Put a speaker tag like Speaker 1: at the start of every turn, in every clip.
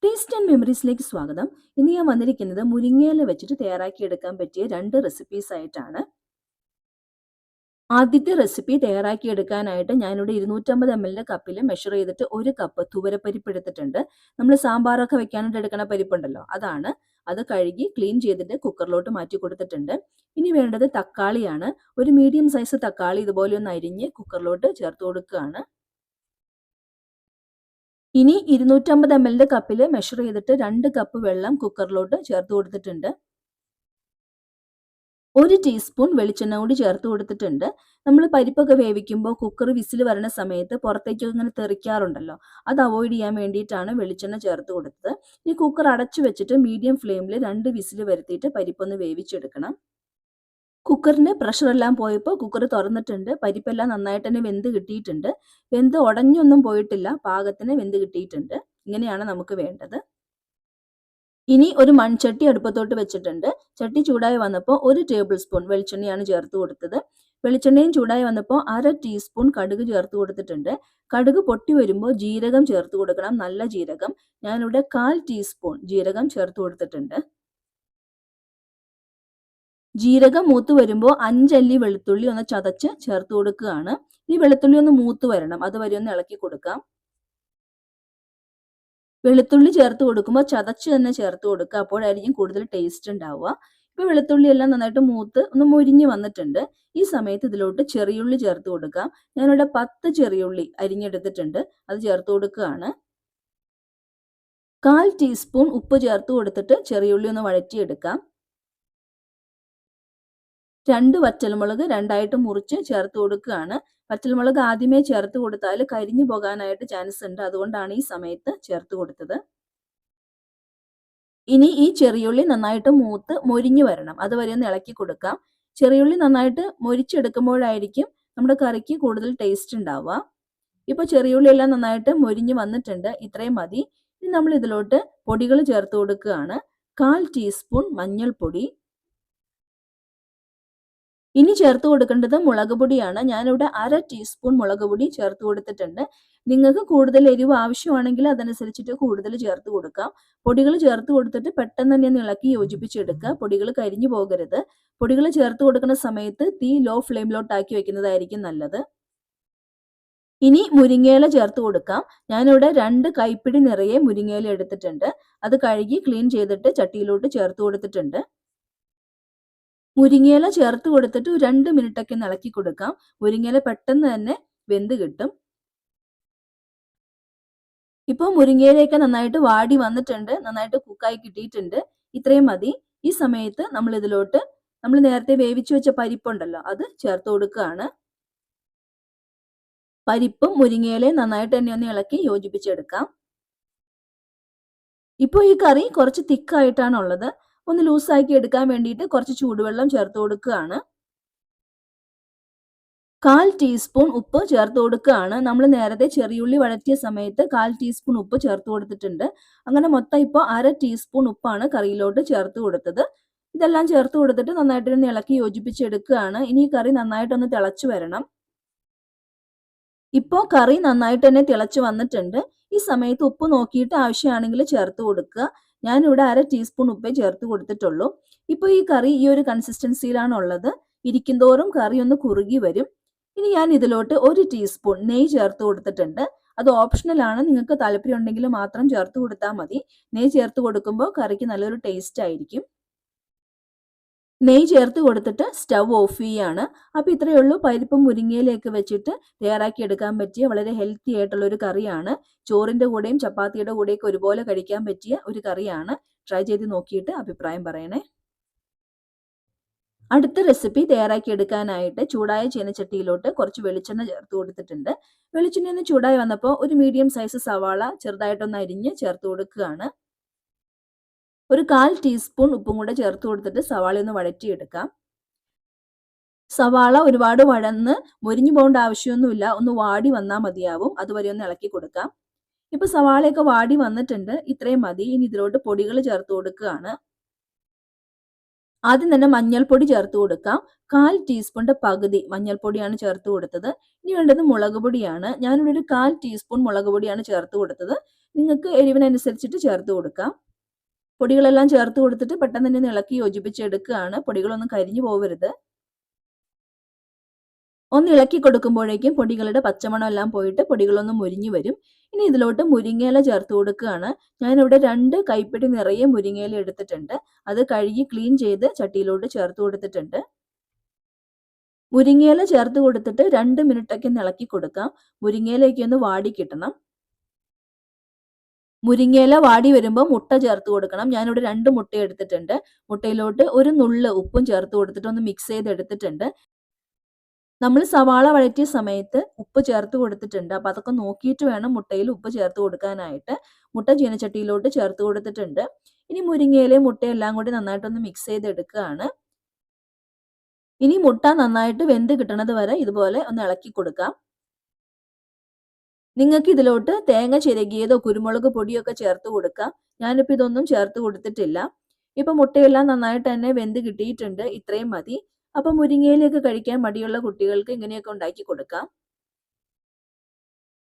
Speaker 1: Taste and മെമ്മറീസിലേക്ക് സ്വാഗതം. ഇന്ന് ഞാൻ വന്നിരിക്കുന്നത് മുരിങ്ങയില വെച്ചിട്ട് തയ്യാറാക്കിയെടുക്കാൻ പറ്റിയ 2 റെസിപ്പീസ് ആയിട്ടാണ്. ആദ്യത്തെ റെസിപ്പി തയ്യാറാക്കിയെടുക്കാനായിട്ട് ഞാനിവിടെ 250 ml കപ്പിൽ മെഷർ ചെയ്തിട്ട് 1 കപ്പ് തുവരപ്പരിപ്പ് എടുത്തിട്ടുണ്ട്. നമ്മൾ സാമ്പാറൊക്കെ വെക്കാനായിട്ട് എടുക്കുന്ന പരിപ്പുണ്ടല്ലോ, അതാണ്. അത് കഴുകി ക്ലീൻ ചെയ്തിട്ട് കുക്കറിലോട്ട് മാറ്റി കൊടുത്തിട്ടുണ്ട്. ഇനി വേണ്ടത് തക്കാളിയാണ്. ഒരു മീഡിയം സൈസ് തക്കാളി ഇതുപോലെ ഒന്ന് അരിഞ്ഞ് കുക്കറിലോട്ട് ചേർത്ത് കൊടുക്കുകയാണ്. ഇനി 250 ml കപ്പിൽ മെഷർ ചെയ്തിട്ട് 2 കപ്പ് വെള്ളം കുക്കറിലോട്ട് ചേർത്ത് കൊടുത്തിട്ടുണ്ട്. 1 ടീസ്പൂൺ വെളിച്ചെണ്ണ കൂടി ചേർത്ത് കൊടുത്തിട്ടുണ്ട്. നമ്മൾ പരിപ്പൊക്കെ വേവിക്കുമ്പോൾ കുക്കർ വിസിൽ വരുന്ന സമയത്ത് പുറത്തേക്ക് ഇങ്ങനെ തെറിക്കാറുണ്ടല്ലോ, അത് അവോയ്ഡ് ചെയ്യാൻ വേണ്ടിയിട്ടാണ് വെളിച്ചെണ്ണ ചേർത്ത് കൊടുത്തത്. ഈ കുക്കർ അടച്ചു വെച്ചിട്ട് മീഡിയം ഫ്ലെയിമിൽ 2 വിസിൽ വരുത്തിയിട്ട് പരിപ്പൊന്ന് വേവിച്ചെടുക്കണം. കുക്കറിന്റെ പ്രഷർ എല്ലാം പോയപ്പോൾ കുക്കർ തുറന്നിട്ടുണ്ട്. പരിപ്പെല്ലാം നന്നായിട്ട് തന്നെ വെന്ത് കിട്ടിയിട്ടുണ്ട്. വെന്ത് ഉടഞ്ഞൊന്നും പോയിട്ടില്ല, പാകത്തിന് വെന്ത് കിട്ടിയിട്ടുണ്ട്. ഇങ്ങനെയാണ് നമുക്ക് വേണ്ടത്. ഇനി ഒരു മൺചട്ടി അടുപ്പത്തോട്ട് വെച്ചിട്ടുണ്ട്. ചട്ടി ചൂടായി വന്നപ്പോൾ 1 ടേബിൾ സ്പൂൺ വെളിച്ചെണ്ണയാണ് ചേർത്ത് കൊടുത്തത്. വെളിച്ചെണ്ണയും ചൂടായി വന്നപ്പോൾ 1/2 ടീസ്പൂൺ കടുക് ചേർത്ത് കൊടുത്തിട്ടുണ്ട്. കടുക് പൊട്ടി വരുമ്പോൾ ജീരകം ചേർത്ത് കൊടുക്കണം, നല്ല ജീരകം. ഞാനിവിടെ 1/4 ടീസ്പൂൺ ജീരകം ചേർത്ത് കൊടുത്തിട്ടുണ്ട്. ജീരകം മൂത്ത് വരുമ്പോൾ 5 അല്ലി വെളുത്തുള്ളി ഒന്ന് ചതച്ച് ചേർത്ത് കൊടുക്കുകയാണ്. ഈ വെളുത്തുള്ളി ഒന്ന് മൂത്ത് വരണം, അതുവരെ ഒന്ന് ഇളക്കി കൊടുക്കാം. വെളുത്തുള്ളി ചേർത്ത് കൊടുക്കുമ്പോൾ ചതച്ച് തന്നെ ചേർത്ത് കൊടുക്കുക, അപ്പോഴായിരിക്കും കൂടുതൽ ടേസ്റ്റ് ഉണ്ടാവുക. ഇപ്പൊ വെളുത്തുള്ളി എല്ലാം നന്നായിട്ട് മൂത്ത് ഒന്ന് മൊരിഞ്ഞ് വന്നിട്ടുണ്ട്. ഈ സമയത്ത് ഇതിലോട്ട് ചെറിയുള്ളി ചേർത്ത് കൊടുക്കാം. ഞാനിവിടെ 10 ചെറിയുള്ളി അരിഞ്ഞെടുത്തിട്ടുണ്ട്, അത് ചേർത്ത് കൊടുക്കുകയാണ്. 1/4 ടീസ്പൂൺ ഉപ്പ് ചേർത്ത് കൊടുത്തിട്ട് ചെറിയുള്ളി ഒന്ന് വഴറ്റിയെടുക്കാം. 2 വറ്റൽമുളക് രണ്ടായിട്ട് മുറിച്ച് ചേർത്ത് കൊടുക്കുകയാണ്. വറ്റൽമുളക് ആദ്യമേ ചേർത്ത് കൊടുത്താൽ കരിഞ്ഞു പോകാനായിട്ട് ചാൻസ് ഉണ്ട്, അതുകൊണ്ടാണ് ഈ സമയത്ത് ചേർത്ത് കൊടുത്തത്. ഇനി ഈ ചെറിയുള്ളി നന്നായിട്ട് മൂത്ത് മൊരിഞ്ഞു വരണം, അതുവരെ ഒന്ന് ഇളക്കി കൊടുക്കാം. ചെറിയുള്ളി നന്നായിട്ട് മൊരിച്ചെടുക്കുമ്പോഴായിരിക്കും നമ്മുടെ കറിക്ക് കൂടുതൽ ടേസ്റ്റ് ഉണ്ടാവുക. ഇപ്പൊ ചെറിയുള്ളി എല്ലാം നന്നായിട്ട് മൊരിഞ്ഞു വന്നിട്ടുണ്ട്, ഇത്രയും മതി. ഇനി നമ്മൾ ഇതിലോട്ട് പൊടികൾ ചേർത്ത് കൊടുക്കുകയാണ്. 1/4 ടീസ്പൂൺ മഞ്ഞൾപ്പൊടി. ഇനി ചേർത്ത് കൊടുക്കേണ്ടത് മുളക് പൊടിയാണ്. ഞാനിവിടെ 1/2 ടീസ്പൂൺ മുളക് പൊടി ചേർത്ത് കൊടുത്തിട്ടുണ്ട്. നിങ്ങൾക്ക് കൂടുതൽ എരിവ് ആവശ്യമാണെങ്കിൽ അതനുസരിച്ചിട്ട് കൂടുതൽ ചേർത്ത് കൊടുക്കാം. പൊടികൾ ചേർത്ത് കൊടുത്തിട്ട് പെട്ടെന്ന് തന്നെ ഒന്ന് ഇളക്കി യോജിപ്പിച്ചെടുക്കുക. പൊടികൾ കരിഞ്ഞു പോകരുത്. പൊടികൾ ചേർത്ത് കൊടുക്കുന്ന സമയത്ത് തീ ലോ ഫ്ലെയിമിലോട്ടാക്കി വെക്കുന്നതായിരിക്കും നല്ലത്. ഇനി മുരിങ്ങയില ചേർത്ത് കൊടുക്കാം. ഞാനിവിടെ 2 കൈപ്പിടി നിറയെ മുരിങ്ങയില എടുത്തിട്ടുണ്ട്. അത് കഴുകി ക്ലീൻ ചെയ്തിട്ട് ചട്ടിയിലോട്ട് ചേർത്ത് കൊടുത്തിട്ടുണ്ട്. മുരിങ്ങയില ചേർത്ത് കൊടുത്തിട്ട് 2 മിനിറ്റൊക്കെ ഇളക്കി കൊടുക്കാം. മുരിങ്ങയില പെട്ടെന്ന് തന്നെ വെന്ത് കിട്ടും. ഇപ്പോൾ മുരിങ്ങയിലയൊക്കെ നന്നായിട്ട് വാടി വന്നിട്ടുണ്ട്, നന്നായിട്ട് കുക്കായി കിട്ടിയിട്ടുണ്ട്. ഇത്രയും മതി. ഈ സമയത്ത് നമ്മൾ ഇതിലോട്ട് നമ്മൾ നേരത്തെ വേവിച്ചു വെച്ച പരിപ്പുണ്ടല്ലോ, അത് ചേർത്ത് കൊടുക്കുകയാണ്. പരിപ്പും മുരിങ്ങയിലയും നന്നായിട്ട് തന്നെ ഒന്ന് ഇളക്കി യോജിപ്പിച്ചെടുക്കാം. ഇപ്പോൾ ഈ കറി കുറച്ച് തിക്കായിട്ടാണുള്ളത്. ഒന്ന് ലൂസാക്കി എടുക്കാൻ വേണ്ടിയിട്ട് കുറച്ച് ചൂടുവെള്ളം ചേർത്ത് കൊടുക്കുകയാണ്. 1/4 ടീസ്പൂൺ ഉപ്പ് ചേർത്ത് കൊടുക്കുകയാണ്. നമ്മൾ നേരത്തെ ചെറിയുള്ളി വഴറ്റിയ സമയത്ത് 1/4 ടീസ്പൂൺ ഉപ്പ് ചേർത്ത് കൊടുത്തിട്ടുണ്ട്. അങ്ങനെ മൊത്തം ഇപ്പോൾ 1/2 ടീസ്പൂൺ ഉപ്പാണ് കറിയിലോട്ട് ചേർത്ത് കൊടുത്തത്. ഇതെല്ലാം ചേർത്ത് കൊടുത്തിട്ട് നന്നായിട്ട് ഒന്ന് ഇളക്കി യോജിപ്പിച്ചെടുക്കുകയാണ്. ഇനി ഈ കറി നന്നായിട്ടൊന്ന് തിളച്ചു വരണം. ഇപ്പോൾ കറി നന്നായിട്ട് തന്നെ തിളച്ചു വന്നിട്ടുണ്ട്. ഈ സമയത്ത് ഉപ്പ് നോക്കിയിട്ട് ആവശ്യമാണെങ്കിൽ ചേർത്ത് കൊടുക്കുക. ഞാനിവിടെ 1/2 ടീസ്പൂൺ ഉപ്പേ ചേർത്ത് കൊടുത്തിട്ടുള്ളൂ. ഇപ്പോൾ ഈ കറി ഈ ഒരു കൺസിസ്റ്റൻസിയിലാണ് ഉള്ളത്. ഇരിക്കുന്തോറും കറി ഒന്ന് കുറുകി വരും. ഇനി ഞാൻ ഇതിലോട്ട് 1 ടീസ്പൂൺ നെയ്യ് ചേർത്ത് കൊടുത്തിട്ടുണ്ട്. അത് ഓപ്ഷണൽ ആണ്, നിങ്ങൾക്ക് താല്പര്യം ഉണ്ടെങ്കിൽ മാത്രം ചേർത്ത് കൊടുത്താൽ മതി. നെയ്യ് ചേർത്ത് കൊടുക്കുമ്പോൾ കറിക്ക് നല്ലൊരു ടേസ്റ്റ് ആയിരിക്കും. നെയ്യ് ചേർത്ത് കൊടുത്തിട്ട് സ്റ്റവ് ഓഫ് ചെയ്യാണ്. അപ്പോൾ ഇത്രയേ ഉള്ളൂ. പരിപ്പും മുരിങ്ങയിലയൊക്കെ വെച്ചിട്ട് തയ്യാറാക്കി എടുക്കാൻ പറ്റിയ വളരെ ഹെൽത്തി ആയിട്ടുള്ള ഒരു കറിയാണ്. ചോറിൻ്റെ കൂടെയും ചപ്പാത്തിയുടെ കൂടെയൊക്കെ ഒരുപോലെ കഴിക്കാൻ പറ്റിയ ഒരു കറിയാണ്. ട്രൈ ചെയ്ത് നോക്കിയിട്ട് അഭിപ്രായം പറയണേ. അടുത്ത റെസിപ്പി തയ്യാറാക്കി എടുക്കാനായിട്ട് ചൂടായ ചീനച്ചട്ടിയിലോട്ട് കുറച്ച് വെളിച്ചെണ്ണ ചേർത്ത് കൊടുത്തിട്ടുണ്ട്. വെളിച്ചെണ്ണ ഒന്ന് ചൂടായി വന്നപ്പോൾ ഒരു മീഡിയം സൈസ് സവാള ചെറുതായിട്ടൊന്ന് അരിഞ്ഞ് ചേർത്ത് കൊടുക്കുകയാണ്. ഒരു 1/4 ടീസ്പൂൺ ഉപ്പും കൂടെ ചേർത്ത് കൊടുത്തിട്ട് സവാള ഒന്ന് വഴറ്റിയെടുക്കാം. സവാള ഒരുപാട് വഴന്ന് മൊരിഞ്ഞു പോകേണ്ട ആവശ്യമൊന്നുമില്ല, ഒന്ന് വാടി വന്നാൽ മതിയാവും. അതുവരെ ഒന്ന് ഇളക്കി കൊടുക്കാം. ഇപ്പൊ സവാളയൊക്കെ വാടി വന്നിട്ടുണ്ട്, ഇത്രയും മതി. ഇനി ഇതിലോട്ട് പൊടികൾ ചേർത്ത് കൊടുക്കുകയാണ്. ആദ്യം തന്നെ മഞ്ഞൾപ്പൊടി ചേർത്ത് കൊടുക്കാം. 1/4 ടീസ്പൂണിന്റെ പകുതി മഞ്ഞൾപ്പൊടിയാണ് ചേർത്ത് കൊടുത്തത്. ഇനി വേണ്ടത് മുളക് പൊടിയാണ്. ഞാനിവിടെ ഒരു 1/4 ടീസ്പൂൺ മുളക് പൊടിയാണ് ചേർത്ത് കൊടുത്തത്. നിങ്ങൾക്ക് എരിവിനനുസരിച്ചിട്ട് ചേർത്ത് കൊടുക്കാം. പൊടികളെല്ലാം ചേർത്ത് കൊടുത്തിട്ട് പെട്ടെന്ന് തന്നെ ഇളക്കി യോജിപ്പിച്ചെടുക്കുകയാണ്. പൊടികളൊന്നും കരിഞ്ഞു പോവരുത്. ഒന്ന് ഇളക്കി കൊടുക്കുമ്പോഴേക്കും പൊടികളുടെ പച്ചമണം എല്ലാം പോയിട്ട് പൊടികളൊന്ന് മുരിഞ്ഞു വരും. ഇനി ഇതിലോട്ട് മുരിങ്ങയില ചേർത്ത് കൊടുക്കുകയാണ്. ഞാനിവിടെ 2 കൈപ്പിടി നിറയെ മുരിങ്ങയില എടുത്തിട്ടുണ്ട്. അത് കഴുകി ക്ലീൻ ചെയ്ത് ചട്ടിയിലോട്ട് ചേർത്ത് കൊടുത്തിട്ടുണ്ട്. മുരിങ്ങയില ചേർത്ത് കൊടുത്തിട്ട് 2 മിനിറ്റൊക്കെ ഒന്ന് ഇളക്കി കൊടുക്കാം. മുരിങ്ങയിലയൊക്കെ ഒന്ന് വാടി കിട്ടണം. മുരിങ്ങയില വാടി വരുമ്പോൾ മുട്ട ചേർത്ത് കൊടുക്കണം. ഞാനിവിടെ 2 മുട്ട എടുത്തിട്ടുണ്ട്. മുട്ടയിലോട്ട് ഒരു നുള്ള് ഉപ്പും ചേർത്ത് കൊടുത്തിട്ട് ഒന്ന് മിക്സ് ചെയ്തെടുത്തിട്ടുണ്ട്. നമ്മൾ സവാള വഴറ്റിയ സമയത്ത് ഉപ്പ് ചേർത്ത് കൊടുത്തിട്ടുണ്ട്. അപ്പോൾ അതൊക്കെ നോക്കിയിട്ട് വേണം മുട്ടയിൽ ഉപ്പ് ചേർത്ത് കൊടുക്കാനായിട്ട്. മുട്ട ചീനച്ചട്ടിയിലോട്ട് ചേർത്ത് കൊടുത്തിട്ടുണ്ട്. ഇനി മുരിങ്ങയിലയും മുട്ടയും എല്ലാം കൂടി നന്നായിട്ടൊന്ന് മിക്സ് ചെയ്തെടുക്കുകയാണ്. ഇനി മുട്ട നന്നായിട്ട് വെന്ത് കിട്ടണത് വരെ ഇതുപോലെ ഒന്ന് ഇളക്കി കൊടുക്കാം. നിങ്ങൾക്ക് ഇതിലോട്ട് തേങ്ങ ചിരകിയതോ കുരുമുളക് പൊടിയോ ഒക്കെ ചേർത്ത് കൊടുക്കാം. ഞാനിപ്പോൾ ഇതൊന്നും ചേർത്ത് കൊടുത്തിട്ടില്ല. ഇപ്പൊ മുട്ടയെല്ലാം നന്നായിട്ട് തന്നെ വെന്ത് കിട്ടിയിട്ടുണ്ട്. ഇത്രയും മതി. അപ്പൊ മുരിങ്ങയിലയൊക്കെ കഴിക്കാൻ മടിയുള്ള കുട്ടികൾക്ക് ഇങ്ങനെയൊക്കെ ഉണ്ടാക്കി കൊടുക്കാം.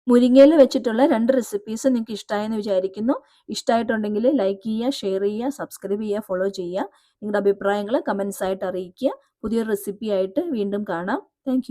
Speaker 1: മുരിങ്ങയില വെച്ചിട്ടുള്ള 2 റെസിപ്പീസ് നിങ്ങൾക്ക് ഇഷ്ടമായെന്ന് വിചാരിക്കുന്നു. ഇഷ്ടമായിട്ടുണ്ടെങ്കിൽ ലൈക്ക് ചെയ്യുക, ഷെയർ ചെയ്യുക, സബ്സ്ക്രൈബ് ചെയ്യുക, ഫോളോ ചെയ്യുക. നിങ്ങളുടെ അഭിപ്രായങ്ങൾ കമന്റ്സ് ആയിട്ട് അറിയിക്കുക. പുതിയൊരു റെസിപ്പി ആയിട്ട് വീണ്ടും കാണാം. താങ്ക്